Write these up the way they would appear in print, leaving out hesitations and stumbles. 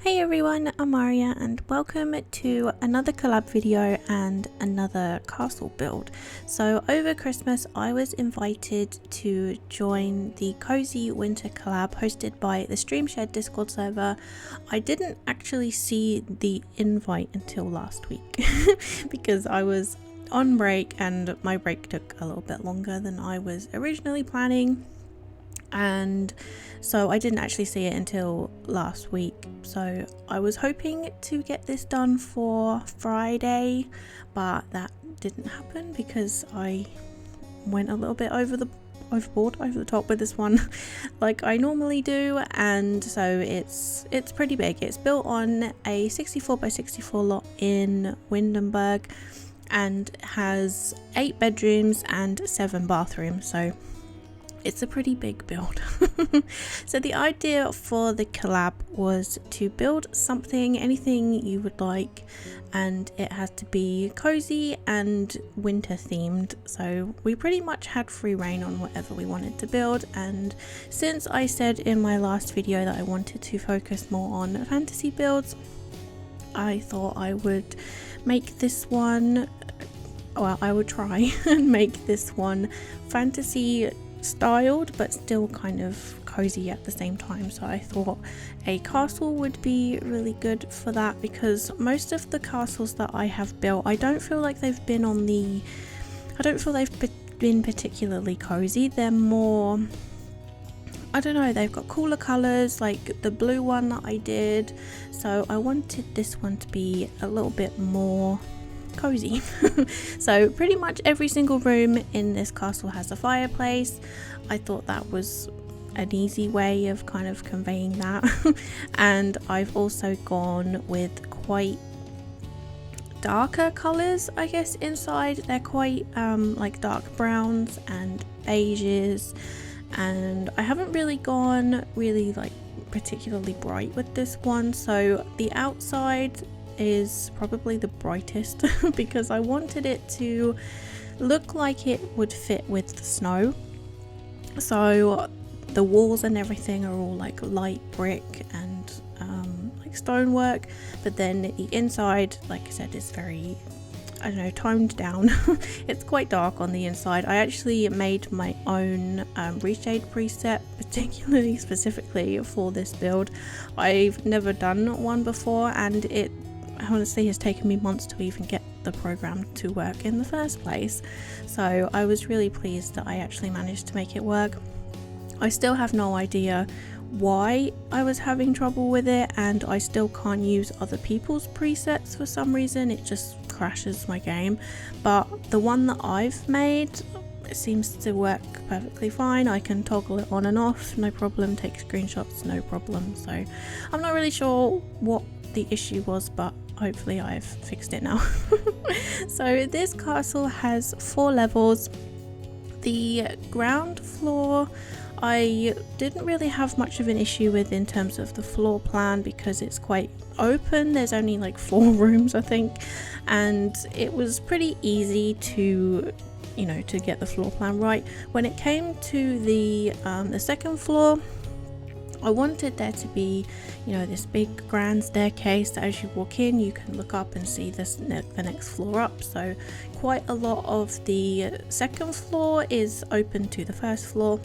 Hey everyone, I'm Aria and welcome to another collab video and another castle build. So over Christmas I was invited to join the Cozy Winter Collab hosted by the Streamshed Discord server. I didn't actually see the invite until last week because I was on break and my break took a little bit longer than I was originally planning. And so I didn't actually see it until last week, so I was hoping to get this done for Friday, but that didn't happen because I went a little bit over the top with this one like I normally do. And so it's pretty big. It's built on a 64x64 lot in Windenburg and has 8 bedrooms and 7 bathrooms, so it's a pretty big build. So the idea for the collab was to build something, anything you would like, and it has to be cozy and winter themed. So we pretty much had free reign on whatever we wanted to build, and since I said in my last video that I wanted to focus more on fantasy builds, I thought I would make this one, well, I would try and make this one fantasy styled but still kind of cozy at the same time. So I thought a castle would be really good for that, because most of the castles that I have built, I don't feel like they've been been particularly cozy. They're more, I don't know, they've got cooler colors like the blue one that I did, so I wanted this one to be a little bit more cozy. So pretty much every single room in this castle has a fireplace. I thought that was an easy way of kind of conveying that. And I've also gone with quite darker colors, I guess, inside. They're quite like dark browns and beiges, and I haven't really gone like particularly bright with this one. So the outside is probably the brightest because I wanted it to look like it would fit with the snow. So the walls and everything are all like light brick and like stonework, but then the inside, like I said, is very, I don't know, toned down. It's quite dark on the inside. I actually made my own reshade preset particularly specifically for this build. I've never done one before, and it honestly has taken me months to even get the program to work in the first place. So I was really pleased that I actually managed to make it work. I still have no idea why I was having trouble with it, and I still can't use other people's presets for some reason. It just crashes my game, but the one that I've made, it seems to work perfectly fine. I can toggle it on and off, no problem, take screenshots, no problem. So I'm not really sure what the issue was, but hopefully I've fixed it now. So this castle has 4 levels. The ground floor I didn't really have much of an issue with in terms of the floor plan because it's quite open. There's only like 4 rooms I think, and it was pretty easy to, you know, to get the floor plan right. When it came to the second floor, I wanted there to be, you know, this big grand staircase that as you walk in you can look up and see the next floor up. So quite a lot of the second floor is open to the first floor,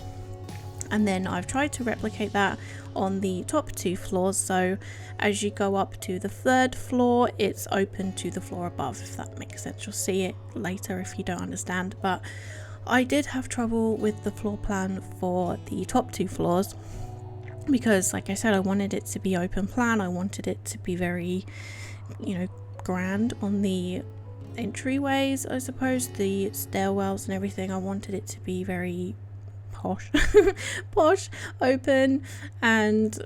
and then I've tried to replicate that on the top 2 floors. So as you go up to the 3rd floor, it's open to the floor above, if that makes sense. You'll see it later if you don't understand, but I did have trouble with the floor plan for the top 2 floors because, like I said, I wanted it to be open plan. I wanted it to be very, you know, grand on the entryways, I suppose, the stairwells and everything. I wanted it to be very posh posh, open, and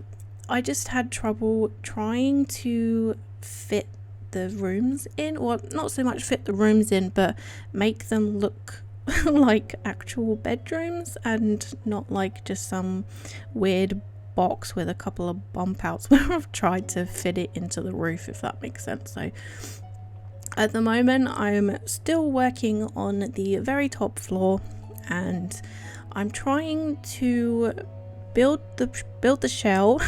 I just had trouble trying to fit the rooms in, or not so much fit the rooms in, but make them look like actual bedrooms and not like just some weird box with a couple of bump outs where I've tried to fit it into the roof, if that makes sense. So at the moment I'm still working on the very top floor, and I'm trying to build the shell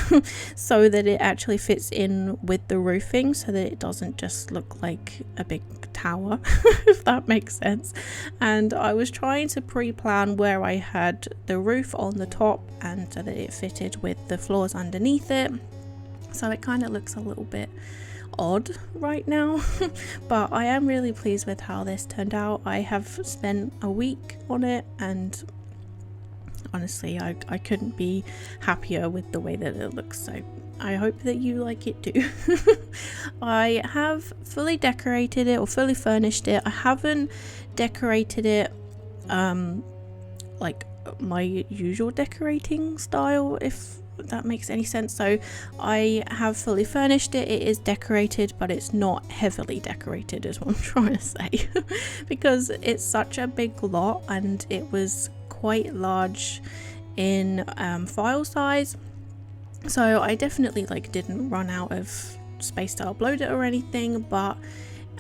so that it actually fits in with the roofing, so that it doesn't just look like a big tower, if that makes sense. And I was trying to pre-plan where I had the roof on the top, and so that it fitted with the floors underneath it, so it kind of looks a little bit odd right now. But I am really pleased with how this turned out. I have spent a week on it, and honestly I couldn't be happier with the way that it looks, so I hope that you like it too. I have fully decorated it, or fully furnished it. I haven't decorated it like my usual decorating style, if that makes any sense. So I have fully furnished it. It is decorated, but it's not heavily decorated, is what I'm trying to say. Because it's such a big lot, and it was quite large in file size, so I definitely didn't run out of space to upload it or anything, but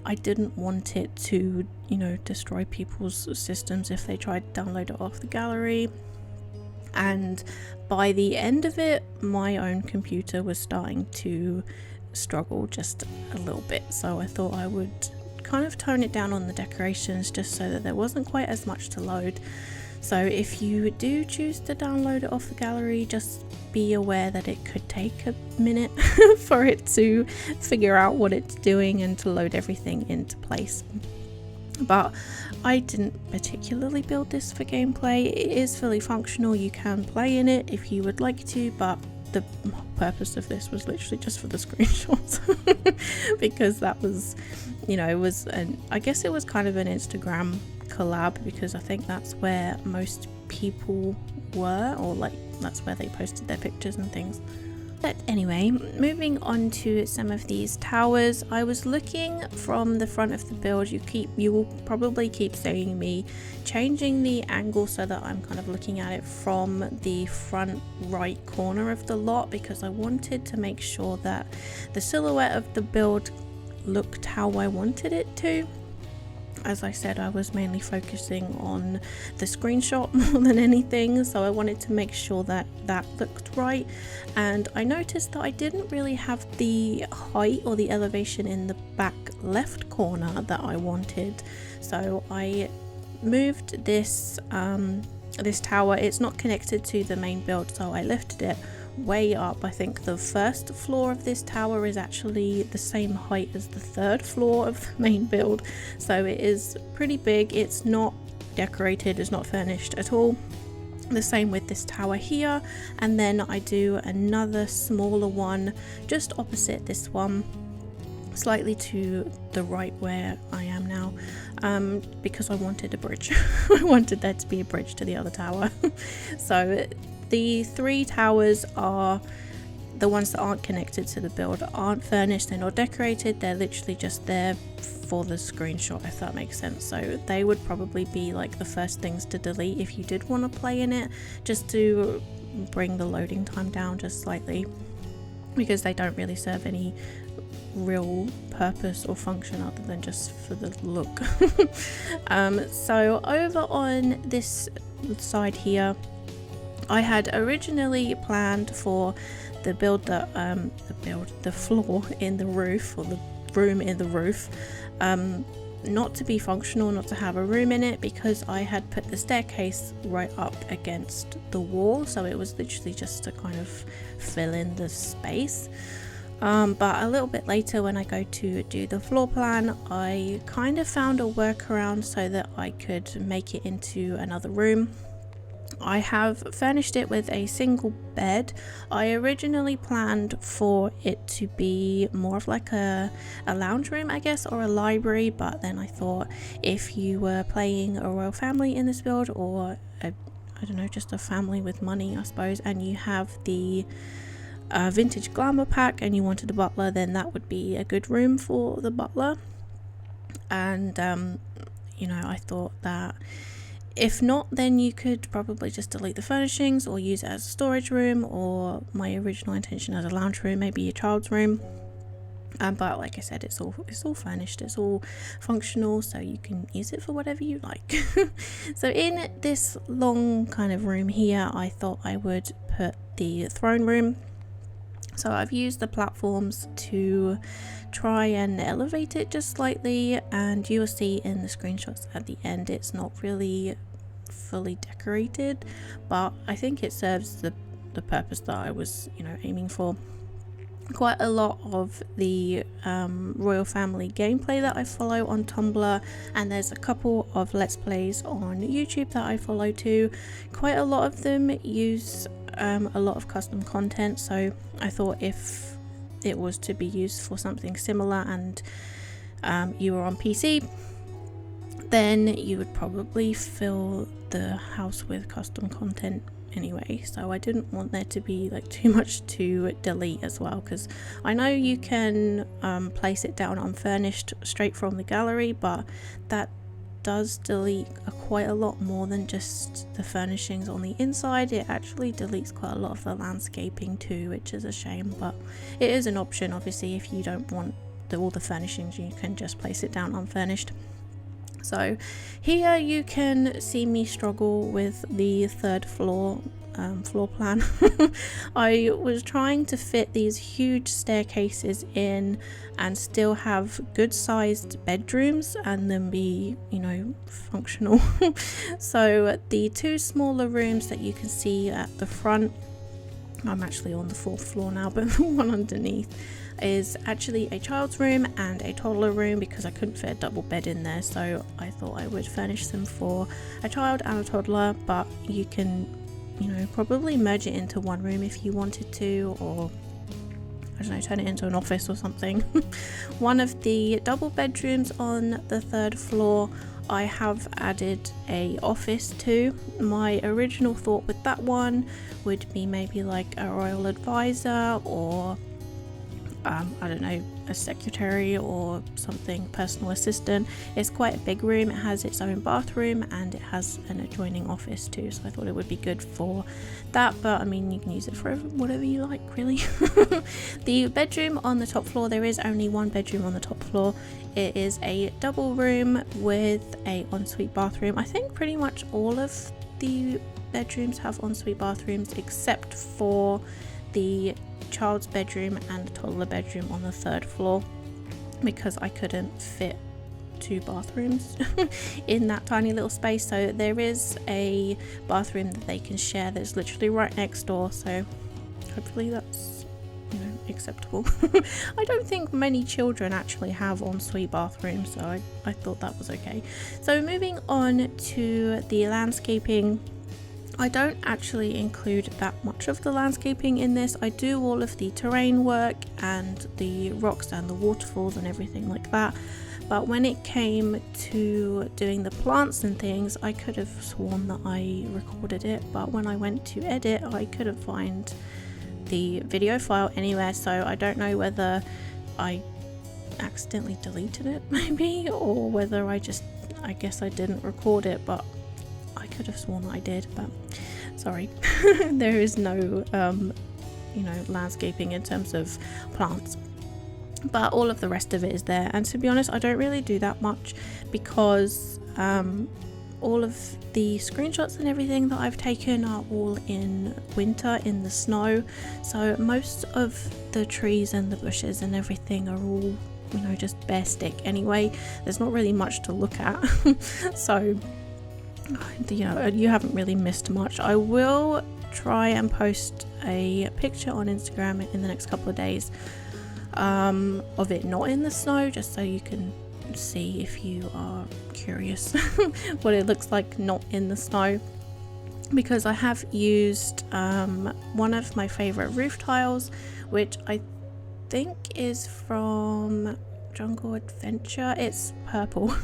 I didn't want it to, you know, destroy people's systems if they tried to download it off the gallery. And by the end of it, my own computer was starting to struggle just a little bit, so I thought I would kind of tone it down on the decorations, just so that there wasn't quite as much to load. So if you do choose to download it off the gallery, just be aware that it could take a minute for it to figure out what it's doing and to load everything into place. But I didn't particularly build this for gameplay. It is fully functional. You can play in it if you would like to, but the purpose of this was literally just for the screenshots. Because that was, you know, it was I guess it was kind of an Instagram collab, because I think that's where most people were, or that's where they posted their pictures and things. But anyway, moving on to some of these towers. I was looking from the front of the build. You will probably keep seeing me changing the angle so that I'm kind of looking at it from the front right corner of the lot, because I wanted to make sure that the silhouette of the build looked how I wanted it to. As I said, I was mainly focusing on the screenshot more than anything, so I wanted to make sure that that looked right. And I noticed that I didn't really have the height or the elevation in the back left corner that I wanted, so I moved this this tower. It's not connected to the main build, so I lifted it way up. I think the first floor of this tower is actually the same height as the third floor of the main build, so it is pretty big. It's not decorated, it's not furnished at all. The same with this tower here, and then I do another smaller one just opposite this one, slightly to the right where I am now, because I wanted a bridge. I wanted there to be a bridge to the other tower. So the three towers are the ones that aren't connected to the build, aren't furnished, they're not decorated, they're literally just there for the screenshot, if that makes sense. So they would probably be like the first things to delete if you did want to play in it, just to bring the loading time down just slightly, because they don't really serve any real purpose or function other than just for the look. So over on this side here, I had originally planned for the build that the floor in the roof, or the room in the roof, not to be functional, not to have a room in it, because I had put the staircase right up against the wall, so it was literally just to kind of fill in the space. But a little bit later, when I go to do the floor plan, I kind of found a workaround so that I could make it into another room. I have furnished it with a single bed. I originally planned for it to be more of like a lounge room, I guess, or a library, but then I thought if you were playing a royal family in this build, or I don't know, just a family with money, I suppose, and you have the vintage glamour pack and you wanted a butler, then that would be a good room for the butler. And you know, I thought that if not, then you could probably just delete the furnishings or use it as a storage room, or my original intention as a lounge room, maybe your child's room. But like I said, it's all furnished, it's all functional, so you can use it for whatever you like. So in this long kind of room here, I thought I would put the throne room. So I've used the platforms to try and elevate it just slightly, and you will see in the screenshots at the end it's not really fully decorated, but I think it serves the purpose that I was, you know, aiming for. Quite a lot of the royal family gameplay that I follow on Tumblr, and there's a couple of let's plays on YouTube that I follow too. Quite a lot of them use a lot of custom content, so I thought if it was to be used for something similar and you were on PC, then you would probably fill the house with custom content anyway, so I didn't want there to be like too much to delete as well, because I know you can place it down unfurnished straight from the gallery, but that does delete quite a lot more than just the furnishings on the inside. It actually deletes quite a lot of the landscaping too, which is a shame, but it is an option. Obviously, if you don't want all the furnishings, you can just place it down unfurnished. So here you can see me struggle with the third floor plan. I was trying to fit these huge staircases in and still have good sized bedrooms and then be, you know, functional. So the two smaller rooms that you can see at the front, I'm actually on the 4th floor now, but the one underneath is actually a child's room and a toddler room, because I couldn't fit a double bed in there, so I thought I would furnish them for a child and a toddler. But you can, you know, probably merge it into one room if you wanted to, or I don't know, turn it into an office or something. One of the double bedrooms on the 3rd floor I have added a office to. My original thought with that one would be maybe like a royal advisor, or I don't know, a secretary or something, personal assistant. It's quite a big room. It has its own bathroom and it has an adjoining office too, so I thought it would be good for that, but I mean, you can use it for whatever you like, really. The bedroom on the top floor, there is only one bedroom on the top floor. It is a double room with a ensuite bathroom. I think pretty much all of the bedrooms have ensuite bathrooms except for the child's bedroom and the toddler bedroom on the 3rd floor, because I couldn't fit 2 bathrooms in that tiny little space. So there is a bathroom that they can share that's literally right next door, so hopefully that's, you know, acceptable. I don't think many children actually have ensuite bathrooms, so I thought that was okay. So moving on to the landscaping, I don't actually include that much of the landscaping in this. I do all of the terrain work and the rocks and the waterfalls and everything like that, but when it came to doing the plants and things, I could have sworn that I recorded it, but when I went to edit I couldn't find the video file anywhere, so I don't know whether I accidentally deleted it maybe, or whether I guess I didn't record it, but I could have sworn that I did, but sorry. There is no you know, landscaping in terms of plants, but all of the rest of it is there. And to be honest, I don't really do that much, because all of the screenshots and everything that I've taken are all in winter, in the snow, so most of the trees and the bushes and everything are all, you know, just bare stick anyway. There's not really much to look at. So, you know, you haven't really missed much. I will try and post a picture on Instagram in the next couple of days of it not in the snow, just so you can see, if you are curious, what it looks like not in the snow, because I have used one of my favorite roof tiles, which I think is from Jungle Adventure. It's purple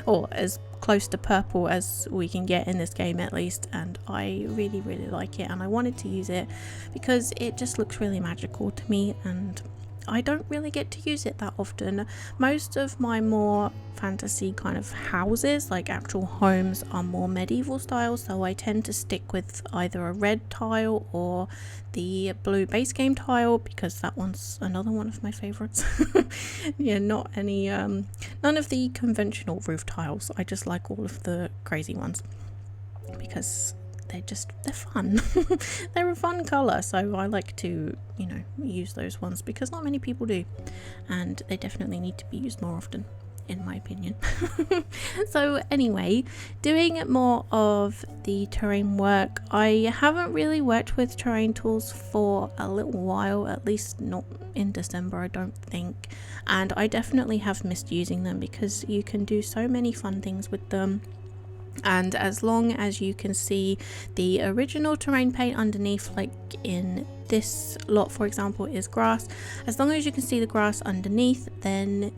or as close to purple as we can get in this game at least, and I really like it, and I wanted to use it because it just looks really magical to me, and I don't really get to use it that often. Most of my more fantasy kind of houses, like actual homes, are more medieval style, so I tend to stick with either a red tile or the blue base game tile, because that one's another one of my favorites. Yeah, not any none of the conventional roof tiles. I just like all of the crazy ones, because they're fun. They're a fun color, so I like to, you know, use those ones because not many people do, and they definitely need to be used more often, in my opinion. So anyway, doing more of the terrain work. I haven't really worked with terrain tools for a little while, at least not in December, I don't think, and I definitely have missed using them because you can do so many fun things with them. And as long as you can see the original terrain paint underneath, like in this lot for example is grass, as long as you can see the grass underneath, then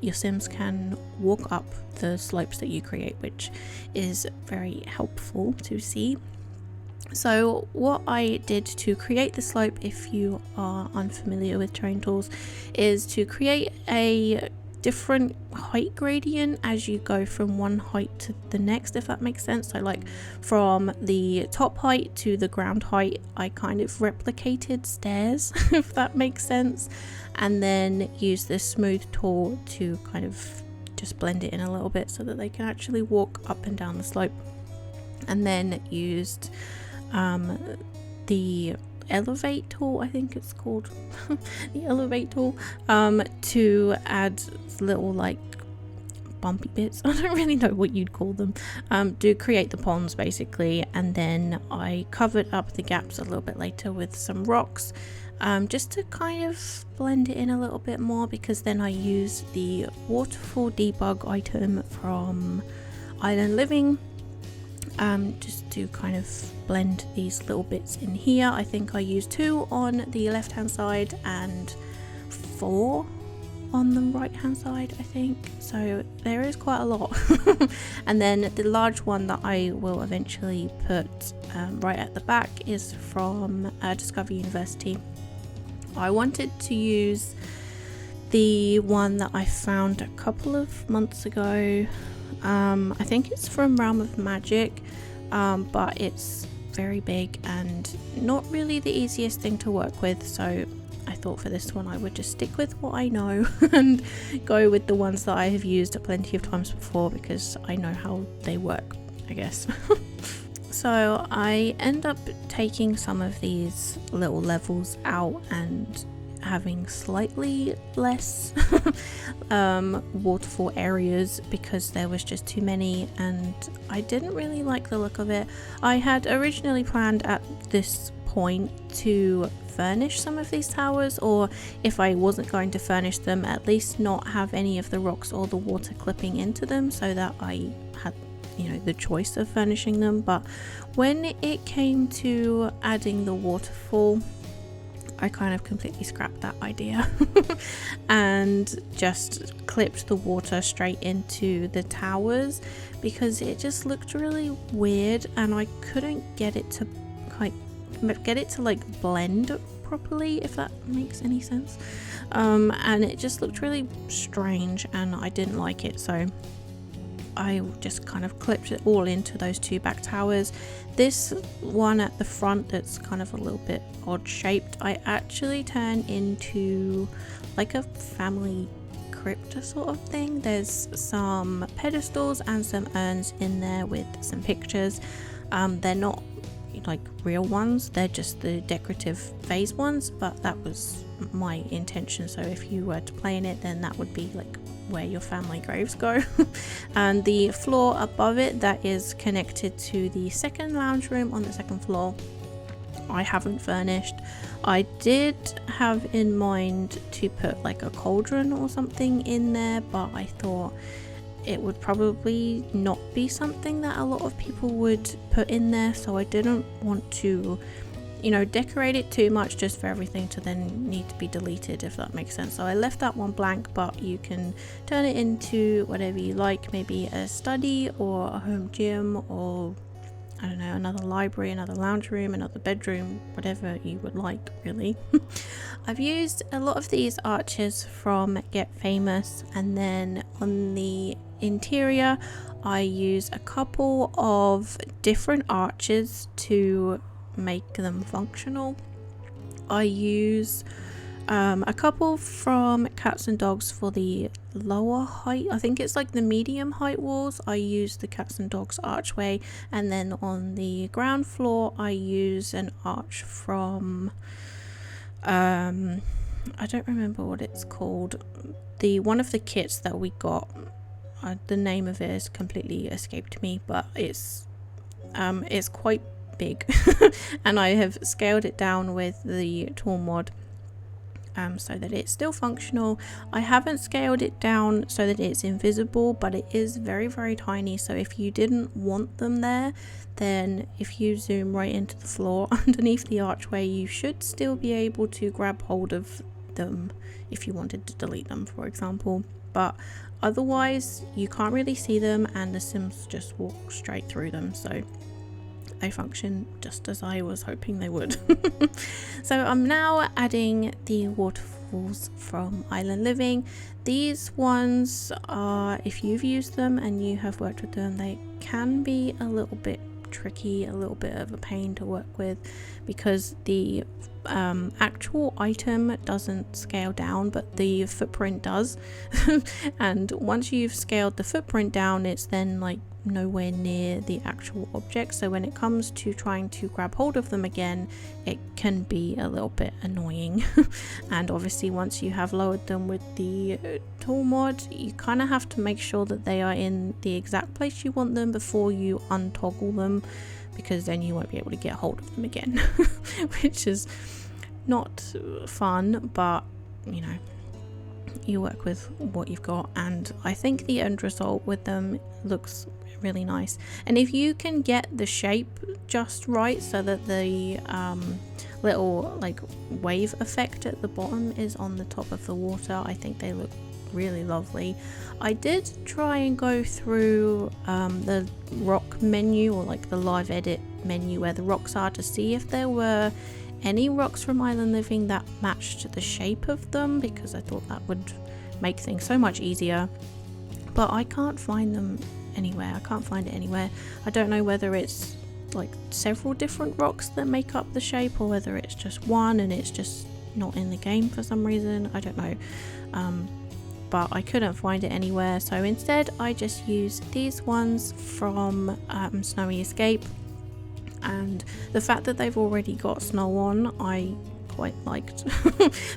your Sims can walk up the slopes that you create, which is very helpful to see. So what I did to create the slope, if you are unfamiliar with terrain tools, is to create a different height gradient as you go from one height to the next, if that makes sense. So like from the top height to the ground height, I kind of replicated stairs, if that makes sense, and then use this smooth tool to kind of just blend it in a little bit so that they can actually walk up and down the slope. And then used the elevate tool, I think it's called, the elevate tool, to add little like bumpy bits, I don't really know what you'd call them, to create the ponds basically. And then I covered up the gaps a little bit later with some rocks, just to kind of blend it in a little bit more, because then I use the waterfall debug item from Island Living, just to kind of blend these little bits in here. I think I used 2 on the left hand side and 4 on the right hand side, I think, so there is quite a lot. And then the large one that I will eventually put right at the back is from Discover University. I wanted to use the one that I found a couple of months ago. I think it's from Realm of Magic, but it's very big and not really the easiest thing to work with, so I thought for this one I would just stick with what I know and go with the ones that I have used plenty of times before, because I know how they work, I guess. So I end up taking some of these little levels out and having slightly less waterfall areas because there was just too many and I didn't really like the look of it. I had originally planned at this point to furnish some of these towers, or if I wasn't going to furnish them, at least not have any of the rocks or the water clipping into them, so that I had, you know, the choice of furnishing them. But when it came to adding the waterfall, I kind of completely scrapped that idea and just clipped the water straight into the towers because it just looked really weird and I couldn't get it to like blend properly, if that makes any sense, and it just looked really strange and I didn't like it, so I just kind of clipped it all into those 2 back towers. This one at the front that's kind of a little bit odd shaped, I actually turned into like a family crypt sort of thing. There's some pedestals and some urns in there with some pictures. They're not like real ones, they're just the decorative vase ones, but that was my intention, so if you were to play in it, then that would be like where your family graves go. And the floor above it that is connected to the second lounge room on the second floor, I haven't furnished. I did have in mind to put like a cauldron or something in there, but I thought it would probably not be something that a lot of people would put in there, so I didn't want to, you know, decorate it too much just for everything to then need to be deleted, if that makes sense. So I left that one blank, but you can turn it into whatever you like, maybe a study or a home gym, or I don't know, another library, another lounge room, another bedroom, whatever you would like, really. I've used a lot of these arches from Get Famous, and then on the interior I use a couple of different arches to make them functional. I use a couple from Cats and Dogs for the lower height. I think it's like the medium height walls. I use the Cats and Dogs archway, and then on the ground floor I use an arch from I don't remember what it's called, the one of the kits that we got. The name of it has completely escaped me, but it's quite big and I have scaled it down with the tool mod so that it's still functional. I haven't scaled it down so that it's invisible, but it is very, very tiny, so if you didn't want them there, then if you zoom right into the floor underneath the archway, you should still be able to grab hold of them if you wanted to delete them, for example. But otherwise you can't really see them, and the Sims just walk straight through them, so they function just as I was hoping they would. So I'm now adding the waterfalls from Island Living. These ones are, if you've used them and you have worked with them, they can be a little bit tricky, a little bit of a pain to work with, because the actual item doesn't scale down, but the footprint does. And once you've scaled the footprint down, it's then like nowhere near the actual object, so when it comes to trying to grab hold of them again, it can be a little bit annoying. And obviously once you have lowered them with the tool mod, you kind of have to make sure that they are in the exact place you want them before you untoggle them, because then you won't be able to get hold of them again. Which is not fun, but you know, you work with what you've got, and I think the end result with them looks really nice. And if you can get the shape just right so that the little like wave effect at the bottom is on the top of the water, I think they look really lovely. I did try and go through the rock menu, or like the live edit menu where the rocks are, to see if there were any rocks from Island Living that matched the shape of them, because I thought that would make things so much easier, but I can't find them anywhere. I can't find it anywhere. I don't know whether it's like several different rocks that make up the shape, or whether it's just one and it's just not in the game for some reason. I don't know, but I couldn't find it anywhere, so instead I just used these ones from Snowy Escape. And the fact that they've already got snow on, I quite liked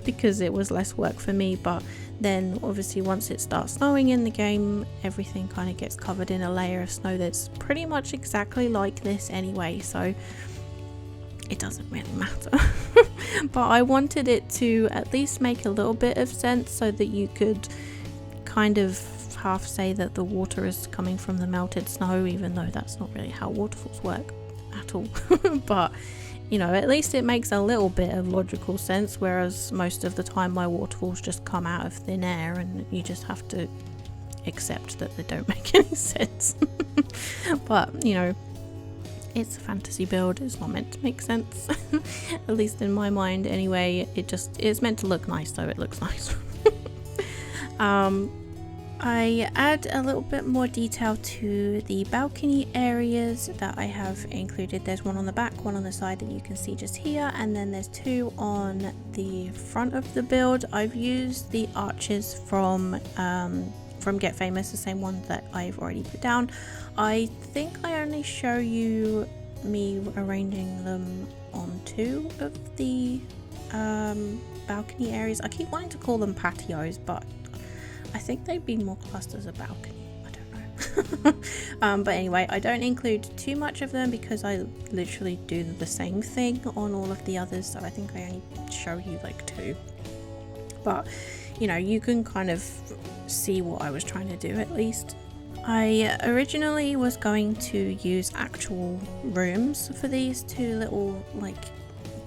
because it was less work for me. But then obviously once it starts snowing in the game, everything kind of gets covered in a layer of snow that's pretty much exactly like this anyway, so it doesn't really matter. But I wanted it to at least make a little bit of sense, so that you could kind of half say that the water is coming from the melted snow, even though that's not really how waterfalls work at all. But you know, at least it makes a little bit of logical sense, whereas most of the time my waterfalls just come out of thin air and you just have to accept that they don't make any sense. But you know, it's a fantasy build, it's not meant to make sense. At least in my mind anyway. It's meant to look nice, so it looks nice. I add a little bit more detail to the balcony areas that I have included. There's one on the back, one on the side that you can see just here, and then there's two on the front of the build. I've used the arches from Get Famous, the same one that I've already put down. I think I only show you me arranging them on two of the balcony areas. I keep wanting to call them patios, but I think they'd be more classed as a balcony. I don't know. But anyway, I don't include too much of them because I literally do the same thing on all of the others, so I think I only show you like two. But you know, you can kind of see what I was trying to do at least. I originally was going to use actual rooms for these two little like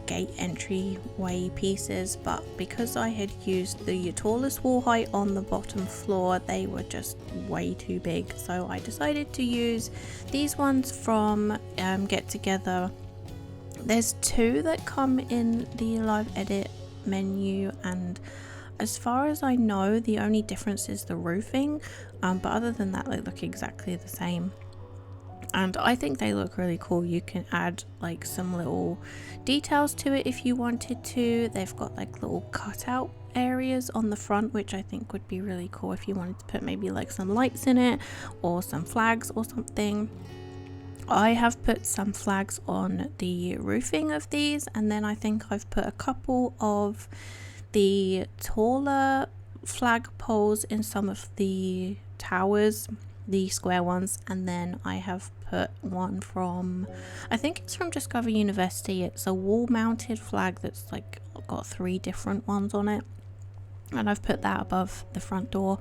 gate entryway pieces, but because I had used the tallest wall height on the bottom floor, they were just way too big, so I decided to use these ones from Get Together. There's two that come in the live edit menu, and as far as I know the only difference is the roofing, but other than that they look exactly the same. and I think they look really cool. You can add like some little details to it if you wanted to. They've got like little cutout areas on the front, which I think would be really cool if you wanted to put maybe like some lights in it or some flags or something. I have put some flags on the roofing of these, and then I think I've put a couple of the taller flag poles in some of the towers, the square ones, and then I have put one from, I think it's from Discover University. It's a wall mounted flag that's like got 3 different ones on it, and I've put that above the front door.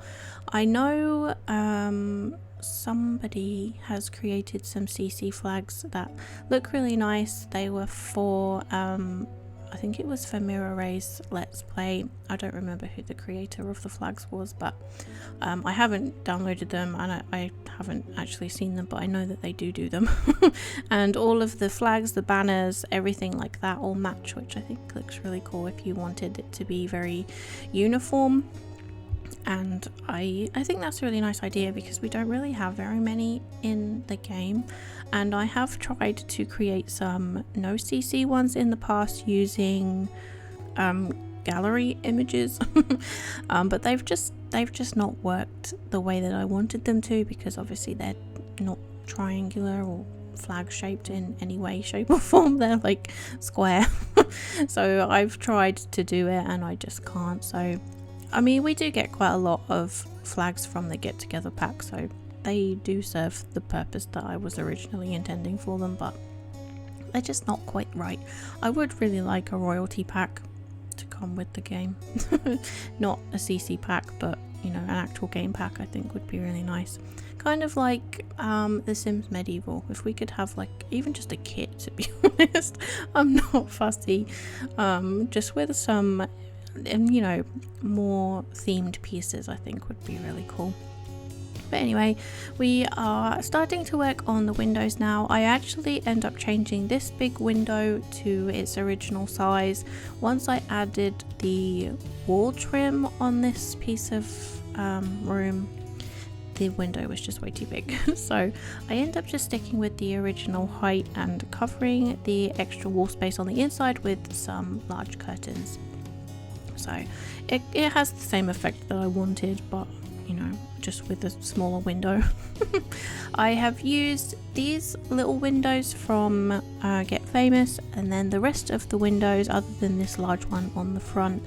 I know somebody has created some CC flags that look really nice. They were for I think it was for Mirror Ray's Let's Play. I don't remember who the creator of the flags was, but I haven't downloaded them, and I haven't actually seen them, but I know that they do them. And all of the flags, the banners, everything like that all match, which I think looks really cool if you wanted it to be very uniform. And I think that's a really nice idea, because we don't really have very many in the game, and I have tried to create some no CC ones in the past using gallery images but they've just not worked the way that I wanted them to, because obviously they're not triangular or flag shaped in any way, shape or form. They're like square. So I've tried to do it and I just can't. So I mean, we do get quite a lot of flags from the get together pack, so they do serve the purpose that I was originally intending for them, but they're just not quite right. I would really like a royalty pack to come with the game. Not a CC pack, but you know, an actual game pack I think would be really nice. Kind of like The Sims Medieval. If we could have like even just a kit, to be honest. I'm not fussy. Just with some, you know, more themed pieces I think would be really cool. But anyway, we are starting to work on the windows now. I actually end up changing this big window to its original size. Once I added the wall trim on this piece of room, the window was just way too big. So I end up just sticking with the original height and covering the extra wall space on the inside with some large curtains. So it has the same effect that I wanted, but you know, just with a smaller window. I have used these little windows from Get Famous, and then the rest of the windows, other than this large one on the front,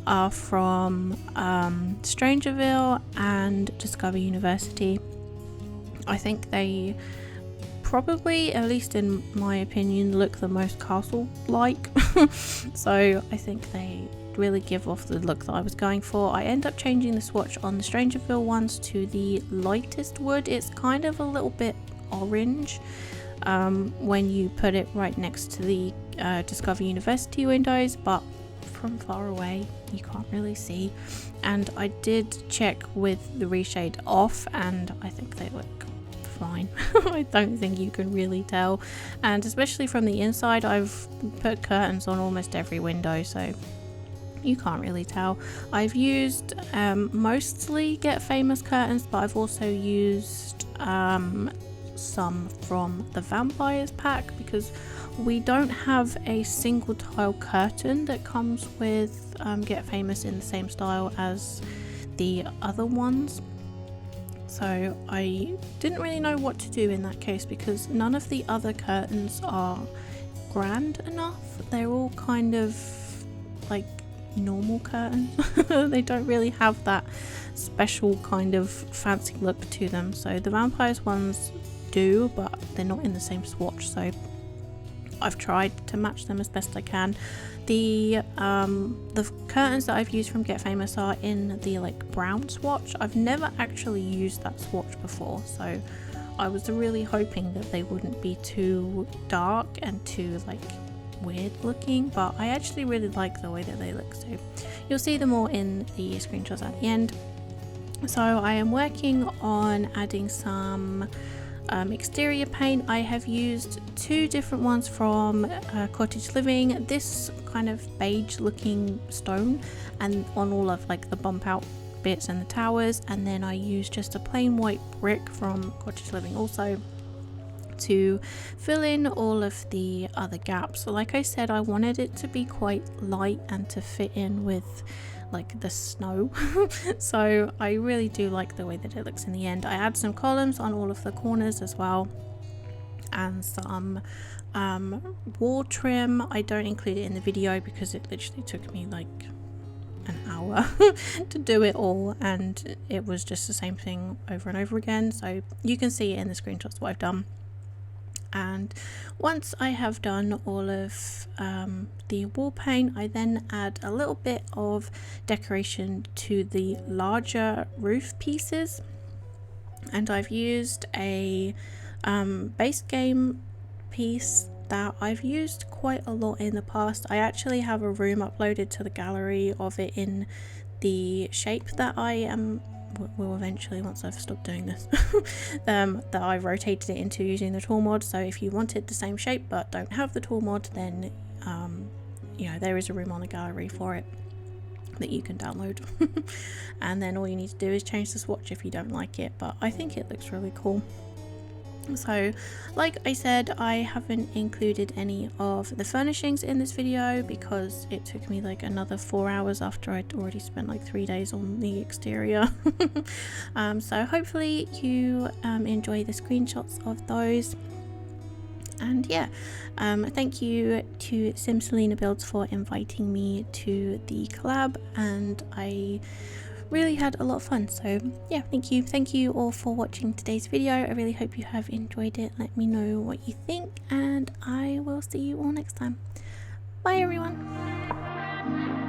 are from Strangerville and Discover University. I think they probably, at least in my opinion, look the most castle-like. So I think they really give off the look that I was going for. I end up changing the swatch on the Strangerville ones to the lightest wood. It's kind of a little bit orange when you put it right next to the Discover University windows, but from far away you can't really see. And I did check with the reshade off, and I think they look fine. I don't think you can really tell, and especially from the inside, I've put curtains on almost every window, so you can't really tell. I've used mostly Get Famous curtains, but I've also used some from the Vampires pack, because we don't have a single tile curtain that comes with Get Famous in the same style as the other ones. So I didn't really know what to do in that case, because none of the other curtains are grand enough. They're all kind of like normal curtains. They don't really have that special kind of fancy look to them. So the Vampires ones do, but they're not in the same swatch, so I've tried to match them as best I can. The curtains that I've used from Get Famous are in the like brown swatch. I've never actually used that swatch before, so I was really hoping that they wouldn't be too dark and too like weird looking, but I actually really like the way that they look, so you'll see them all in the screenshots at the end. So I am working on adding some exterior paint. I have used 2 different ones from Cottage Living, this kind of beige looking stone, and on all of like the bump out bits and the towers, and then I used just a plain white brick from Cottage Living also to fill in all of the other gaps. So like I said, I wanted it to be quite light and to fit in with like the snow. So I really do like the way that it looks in the end. I add some columns on all of the corners as well, and some wall trim. I don't include it in the video because it literally took me like an hour to do it all, and it was just the same thing over and over again. So you can see in the screenshots what I've done. And once I have done all of the wall paint, I then add a little bit of decoration to the larger roof pieces, and I've used a base game piece that I've used quite a lot in the past. I actually have a room uploaded to the gallery of it in the shape that I will eventually, once I've stopped doing this, that I've rotated it into using the tool mod. So if you wanted the same shape but don't have the tool mod, then you know, there is a room on the gallery for it that you can download. And then all you need to do is change the swatch if you don't like it, but I think it looks really cool. So like I said, I haven't included any of the furnishings in this video because it took me like another 4 hours after I'd already spent like 3 days on the exterior. So hopefully you enjoy the screenshots of those. And yeah, thank you to Selena Builds for inviting me to the collab, and I really had a lot of fun. So yeah, thank you all for watching today's video. I really hope you have enjoyed it. Let me know what you think, and I will see you all next time. Bye everyone.